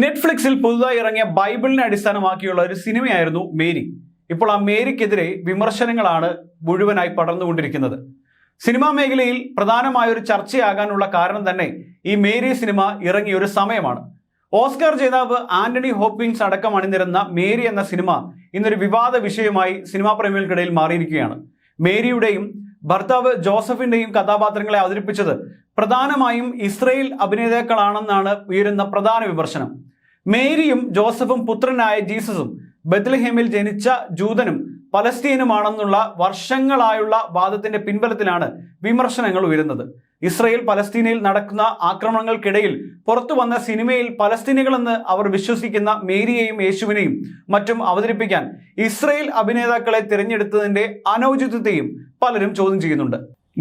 നെറ്റ്ഫ്ലിക്സിൽ പുതുതായി ഇറങ്ങിയ ബൈബിളിനെ അടിസ്ഥാനമാക്കിയുള്ള ഒരു സിനിമയായിരുന്നു മേരി. ഇപ്പോൾ ആ മേരിക്കെതിരെ വിമർശനങ്ങളാണ് മുഴുവനായി പടർന്നുകൊണ്ടിരിക്കുന്നത്. സിനിമാ മേഖലയിൽ പ്രധാനമായ ഒരു ചർച്ചയാകാനുള്ള കാരണം തന്നെ ഈ മേരി സിനിമ ഇറങ്ങിയ ഒരു സമയമാണ്. ഓസ്കാർ ജേതാവ് ആന്റണി ഹോപ്കിൻസ് അടക്കം അണിനിരന്ന മേരി എന്ന സിനിമ ഇന്നൊരു വിവാദ വിഷയമായി സിനിമാ പ്രേമികൾക്കിടയിൽ മാറിയിരിക്കുകയാണ്. മേരിയുടെയും ഭർത്താവ് ജോസഫിന്റെയും കഥാപാത്രങ്ങളെ അവതരിപ്പിച്ചത് പ്രധാനമായും ഇസ്രയേൽ അഭിനേതാക്കളാണെന്നാണ് ഉയരുന്ന പ്രധാന വിമർശനം. മേരിയും ജോസഫും പുത്രനായ ജീസസും ബത്ലഹേമിൽ ജനിച്ച ജൂതനും പലസ്തീനുമാണെന്നുള്ള വർഷങ്ങളായുള്ള വാദത്തിന്റെ പിൻബലത്തിലാണ് വിമർശനങ്ങൾ ഉയരുന്നത്. ഇസ്രയേൽ പലസ്തീനയിൽ നടക്കുന്ന ആക്രമണങ്ങൾക്കിടയിൽ പുറത്തു വന്ന സിനിമയിൽ പലസ്തീനികളെന്ന് അവർ വിശ്വസിക്കുന്ന മേരിയെയും യേശുവിനെയും മറ്റും അവതരിപ്പിക്കാൻ ഇസ്രയേൽ അഭിനേതാക്കളെ തിരഞ്ഞെടുത്തതിന്റെ അനൗചിത്യത്തെയും പലരും ചോദ്യം ചെയ്യുന്നുണ്ട്.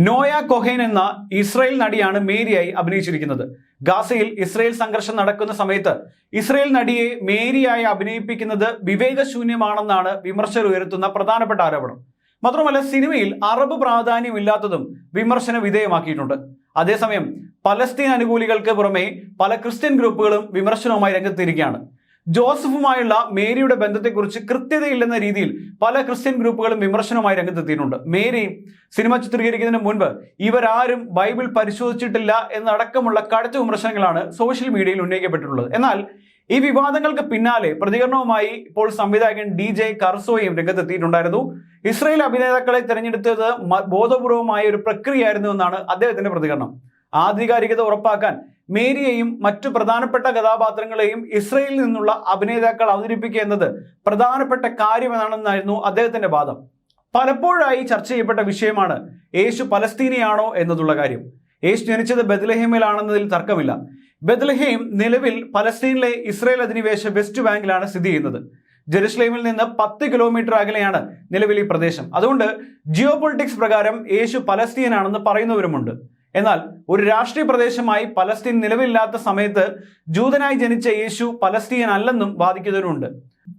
നോയ കൊഹേൻ എന്ന ഇസ്രയേൽ നടിയാണ് മേരിയായി അഭിനയിച്ചിരിക്കുന്നത്. ഗാസയിൽ ഇസ്രയേൽ സംഘർഷം നടക്കുന്ന സമയത്ത് ഇസ്രയേൽ നടിയെ മേരിയായി അഭിനയിപ്പിക്കുന്നത് വിവേകശൂന്യമാണെന്നാണ് വിമർശകർ ഉയർത്തുന്ന പ്രധാനപ്പെട്ട ആരോപണം. മാത്രമല്ല, സിനിമയിൽ അറബ് പ്രാധാന്യമില്ലാത്തതും വിമർശന വിധേയമാക്കിയിട്ടുണ്ട്. അതേസമയം പലസ്തീൻ അനുകൂലികൾക്ക് പുറമെ പല ക്രിസ്ത്യൻ ഗ്രൂപ്പുകളും വിമർശനവുമായി രംഗത്തിരിക്കുകയാണ്. ജോസഫുമായുള്ള മേരിയുടെ ബന്ധത്തെക്കുറിച്ച് കൃത്യതയില്ലെന്ന രീതിയിൽ പല ക്രിസ്ത്യൻ ഗ്രൂപ്പുകളും വിമർശനവുമായി രംഗത്തെത്തിയിട്ടുണ്ട്. മേരി സിനിമ ചിത്രീകരിക്കുന്നതിന് മുൻപ് ഇവരാരും ബൈബിൾ പരിശോധിച്ചിട്ടില്ല എന്നടക്കമുള്ള കടുത്ത വിമർശനങ്ങളാണ് സോഷ്യൽ മീഡിയയിൽ ഉന്നയിക്കപ്പെട്ടിട്ടുള്ളത്. എന്നാൽ ഈ വിവാദങ്ങൾക്ക് പിന്നാലെ പ്രതികരണവുമായി ഇപ്പോൾ സംവിധായകൻ DJ കർസോയും രംഗത്തെത്തിയിട്ടുണ്ടായിരുന്നു. ഇസ്രയേൽ അഭിനേതാക്കളെ തിരഞ്ഞെടുത്തത് ബോധപൂർവമായ ഒരു പ്രക്രിയയായിരുന്നു എന്നാണ് അദ്ദേഹത്തിന്റെ പ്രതികരണം. ആധികാരികത ഉറപ്പാക്കാൻ മേരിയെയും മറ്റു പ്രധാനപ്പെട്ട കഥാപാത്രങ്ങളെയും ഇസ്രയേലിൽ നിന്നുള്ള അഭിനേതാക്കൾ അവതരിപ്പിക്കുക എന്നത് പ്രധാനപ്പെട്ട കാര്യമെന്നാണെന്നായിരുന്നു അദ്ദേഹത്തിന്റെ വാദം. പലപ്പോഴായി ചർച്ച ചെയ്യപ്പെട്ട വിഷയമാണ് യേശു പലസ്തീനിയാണോ എന്നതുള്ള കാര്യം. യേശു ജനിച്ചത് ബത്ലഹേമിലാണെന്നതിൽ തർക്കമില്ല. ബത്ലഹേം നിലവിൽ പലസ്തീനിലെ ഇസ്രയേൽ അധിനിവേശ വെസ്റ്റ് ബാങ്കിലാണ് സ്ഥിതി ചെയ്യുന്നത്. ജെറുസലേമിൽ നിന്ന് 10 കിലോമീറ്റർ അകലെയാണ് നിലവിൽ ഈ പ്രദേശം. അതുകൊണ്ട് ജിയോ പൊളിറ്റിക്സ് പ്രകാരം യേശു പലസ്തീനാണെന്ന് പറയുന്നവരുമുണ്ട്. എന്നാൽ ഒരു രാഷ്ട്രീയ പ്രദേശമായി പലസ്തീൻ നിലവിലില്ലാത്ത സമയത്ത് ജൂതനായി ജനിച്ച യേശു പലസ്തീൻ അല്ലെന്നും വാദിക്കുന്നവരുണ്ട്.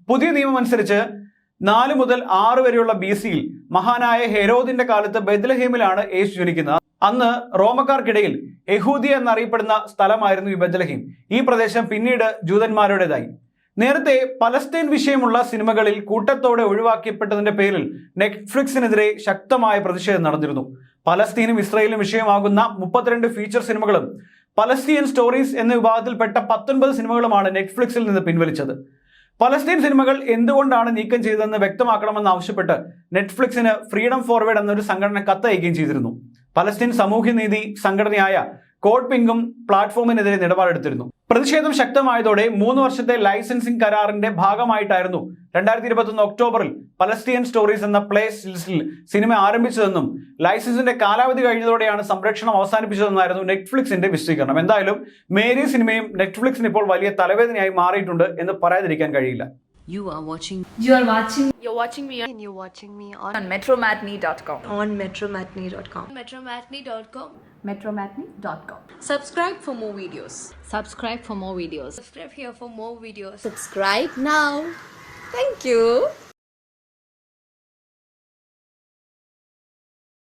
പുതിയ നിയമം അനുസരിച്ച് 4 മുതൽ 6 വരെയുള്ള BC-യിൽ മഹാനായ ഹെരോദിന്റെ കാലത്ത് ബത്ലഹേമിലാണ് യേശു ജനിക്കുന്നത്. അന്ന് റോമക്കാർക്കിടയിൽ യഹൂദിയ എന്നറിയപ്പെടുന്ന സ്ഥലമായിരുന്നു ഈ ബത്ലഹേം. ഈ പ്രദേശം പിന്നീട് ജൂതന്മാരുടേതായി. നേരത്തെ പലസ്തീൻ വിഷയമുള്ള സിനിമകളിൽ കൂട്ടത്തോടെ ഒഴിവാക്കപ്പെട്ടതിന്റെ പേരിൽ നെറ്റ്ഫ്ലിക്സിനെതിരെ ശക്തമായ പ്രതിഷേധം നടന്നിരുന്നു. പലസ്തീനും ഇസ്രയേലും വിഷയമാകുന്ന 32 ഫീച്ചർ സിനിമകളും പലസ്തീൻ സ്റ്റോറീസ് എന്ന വിഭാഗത്തിൽപ്പെട്ട 19 സിനിമകളുമാണ് നെറ്റ്ഫ്ലിക്സിൽ നിന്ന് പിൻവലിച്ചത്. പലസ്തീൻ സിനിമകൾ എന്തുകൊണ്ടാണ് നീക്കം ചെയ്തതെന്ന് വ്യക്തമാക്കണമെന്ന് ആവശ്യപ്പെട്ട് നെറ്റ്ഫ്ലിക്സിന് ഫ്രീഡം ഫോർവേഡ് എന്നൊരു സംഘടന കത്തയക്കുകയും ചെയ്തിരുന്നു. പലസ്തീൻ സാമൂഹ്യനീതി സംഘടനയായ കോഡ് പിങ്കും പ്ലാറ്റ്ഫോമിനെതിരെ നിലപാടെടുത്തിരുന്നു. പ്രതിഷേധം ശക്തമായതോടെ 3 വർഷത്തെ ലൈസൻസിംഗ് കരാറിന്റെ ഭാഗമായിട്ടായിരുന്നു 2021 ഒക്ടോബറിൽ പലസ്തീൻ സ്റ്റോറീസ് എന്ന പ്ലേ ലിസ്റ്റിൽ സിനിമ ആരംഭിച്ചതെന്നും ലൈസൻസിന്റെ കാലാവധി കഴിഞ്ഞതോടെയാണ് സംരക്ഷണം അവസാനിപ്പിച്ചതെന്നായിരുന്നു നെറ്റ്ഫ്ലിക്സിന്റെ വിശദീകരണം. എന്തായാലും മേരി സിനിമയും നെറ്റ്ഫ്ലിക്സിന് ഇപ്പോൾ വലിയ തലവേദനയായി മാറിയിട്ടുണ്ട് എന്ന് പറയാതിരിക്കാൻ കഴിയില്ല. You're watching me on metromatney.com. metromatney.com. metromatney.com. Subscribe for more videos. Subscribe for more videos. Subscribe here for more videos. Subscribe now. Thank you.